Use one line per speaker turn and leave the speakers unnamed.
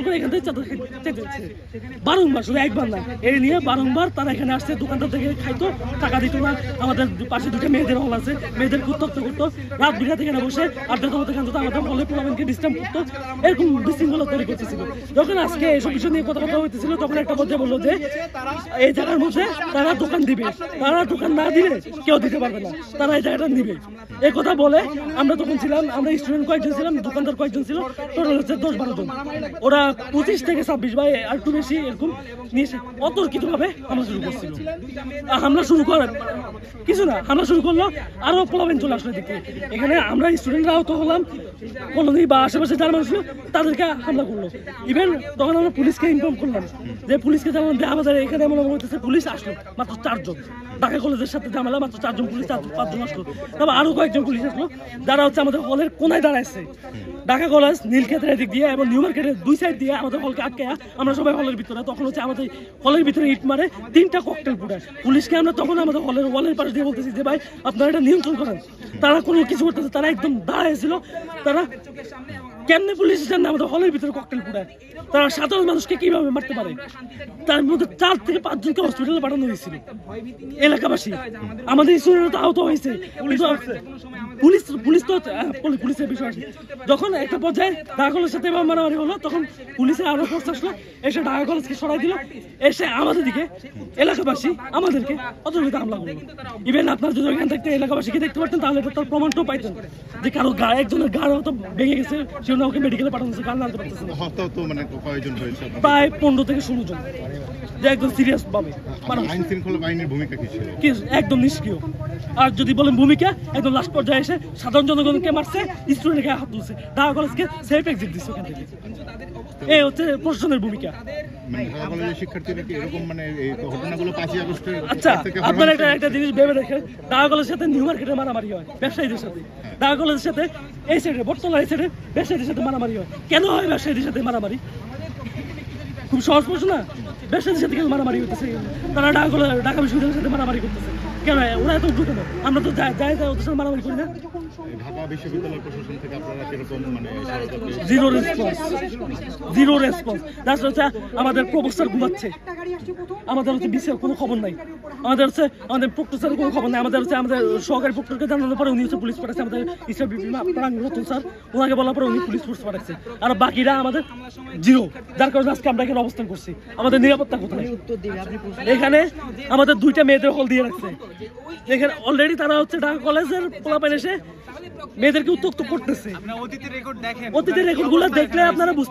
করে এখান থেকে বারংবার, শুধু একবার না, এই নিয়ে বারংবার তারা এখানে আসছে, দোকানদার থেকে খাইতো, টাকা দিত না। আমাদের পাশে দুটো মেয়েদের হল আছে, মেয়েদেরকে উত্তক্ত করতো, রাত বিরাতে এখানে বসে আড্ডা জমাতে খান, আমাদের হলে পোলাপানকে ডিস্টার্ব করতো, এরকম বিশৃঙ্খলা তৈরি করতেছিল। যখন আজকে এইসব বিষয় নিয়ে কথা হইতেছিল তখন একটা পর্যায়ে বললো যে এই জায়গার মধ্যে তারা দোকান দিবে, তারা দোকান না দিলে কেউ দিতে পারবে না, তারা এই জায়গাটা নিবে। এই কথা বলে আমরা তখন ছিলাম, আমরা স্টুডেন্ট কয়েকজন ছিলাম, দোকানদার কয়েকজন ছিল, টোটাল হচ্ছে 10-12 জন। ওরা 25 থেকে 26 বা আর একটু বেশি এরকম নিয়ে অতর্কিত ভাবে হামলা শুরু করছিল। হামলা শুরু করার কিছু না, হামলা শুরু করলো, আরো পোলাবেন চলে আসলো দিকে। এখানে আমরা স্টুডেন্টরা আহত হলাম, কলোনি বা আশেপাশে যারা মানুষ ছিল তাদেরকে হামলা করলো। ইভেন তখন আমরা পুলিশকে ইনফর্ম করলাম, যে পুলিশকে যেমন আমাদের এখানে এমন হইতেছে, পুলিশ আসলো মাত্র 4 জন। ঢাকা কলেজের সাথে ঝামেলা, মাত্র 4 জন পুলিশ, 5 জন আসলো। তবে আরো কয়েকজন পুলিশ আসলো, যারা হচ্ছে আমাদের হলের কোনায় দাঁড়াইছে। ঢাকা কলেজ নীলক্ষেতের এদিক দিয়ে এবং নিউ মার্কেটের 2 সাইড দিয়ে আমাদের হলকে আটকে, আমরা সবাই হলের ভিতরে। তখন হচ্ছে আমাদের হলের ভিতরে ইট মারে, 3টা ককটেল ফুটায়। পুলিশকে আমরা তখন আমাদের হলের ওয়ালের পাশে দিয়ে বলতেছি যে ভাই আপনারা এটা নিয়ন্ত্রণ করেন। তারা কোনো কিছু করতেছে, তারা একদম দাঁড়াইছিল। তারা কেমনে পুলিশের সামনে আমাদের হলের ভিতরে ককটেল ফুটায়, তারা সাধারণ মানুষকে কিভাবে মারতে পারে। তার মধ্যে 4 থেকে 5 জনকে হসপিটালে পাঠানো হয়েছিল। এলাকাবাসী, আমাদের স্টুডেন্টরা তো আহত হয়েছে। পুলিশের বিষয় আছে। যখন একটা পর্যায়ে ঢাকা কলেজের সাথে মারামারি হলো, তখন পুলিশের আরো ফোর্স আসলো, এসে ঢাকা কলেজকে সরাই দিল, এসে আমাদের দিকে এলাকাবাসী আমাদেরকে অতর্কিত হামলা করলো। ইভেন আপনার যদি এখান থেকে এলাকাবাসীকে দেখতে পারতেন তাহলে তার প্রমাণটাও পাইতেন যে কারো একজনের গাড় হয়তো ভেঙে গেছে, সেজন্য ওকে মেডিকেলে পাঠানো হয়েছে, গাড় নাড়তে পারতেছে না। প্রায় 15 থেকে 16 জন, যে একদম সিরিয়াস ভাবে।
আইন শৃঙ্খলা বাহিনীর ভূমিকা কি?
একদম নিষ্ক্রিয়। আর যদি বলেন ভূমিকা, একদম লাস্ট পর্যায়ে এসে সাধারণ জনগণকে মারছে, স্টুডেন্টকে হাত তুলছে, ঢাকা কলেজকে সেফ এক্সিট দিচ্ছে ওখান থেকে। এই হচ্ছে প্রশাসনের ভূমিকা। আচ্ছা, আপনারা একটা জিনিস ভেবে দেখেন, ঢাকা কলেজের সাথে নিউ মার্কেটের মারামারি হয় ব্যবসায়ীদের সাথে, ঢাকা কলেজের সাথে এই সাইডে বটতলা এই সাইডে ব্যবসায়ীদের সাথে মারামারি হয়। কেন হয় ব্যবসায়ীদের সাথে মারামারি? খুব সহজ প্রশ্ন না? ব্যবসায়ীদের সাথে কেন মারামারি হইতেছে? তারা ঢাকা বিশ্ববিদ্যালয়ের সাথে মারামারি করতেছে কেন? ওরা এত উদ্ভূত না, আমরা তো যাই ওদের সাথে মারামারি করি না।
ঢাকা বিশ্ববিদ্যালয় প্রশাসন থেকে আপনারা কিরকম
জিরো রেসপন্স। দ্যাটস হচ্ছে আমাদের প্রফেসর ঘুমাচ্ছে, আমাদের হচ্ছে বিসিআর কোনো খবর নাই, আমাদের হচ্ছে আমাদের প্রফেসরের কোনো খবর নাই, আমাদের হচ্ছে আমাদের সহকারী প্রক্টরকে জানানোর পরে উনি হচ্ছে পুলিশ পাঠাচ্ছে, আমাদের ইসলাম রতন স্যার ওনাকে বলার পরে উনি পুলিশ ফোর্স পাঠাচ্ছে, আর বাকিরা আমাদের জিরো। যার কারণে আজকে আমরা এখানে অবস্থান করছি। আমাদের নিরাপত্তা কোথায়? এখানে আমাদের 2টা মেয়েদের হল দিয়ে রাখছে, এখানে অলরেডি তারা হচ্ছে ঢাকা কলেজের পোলাপান এসে মেয়েদেরকে উত্তক্ত করতেছে। অতীতের রেকর্ড গুলো দেখলে আপনারা বুঝতে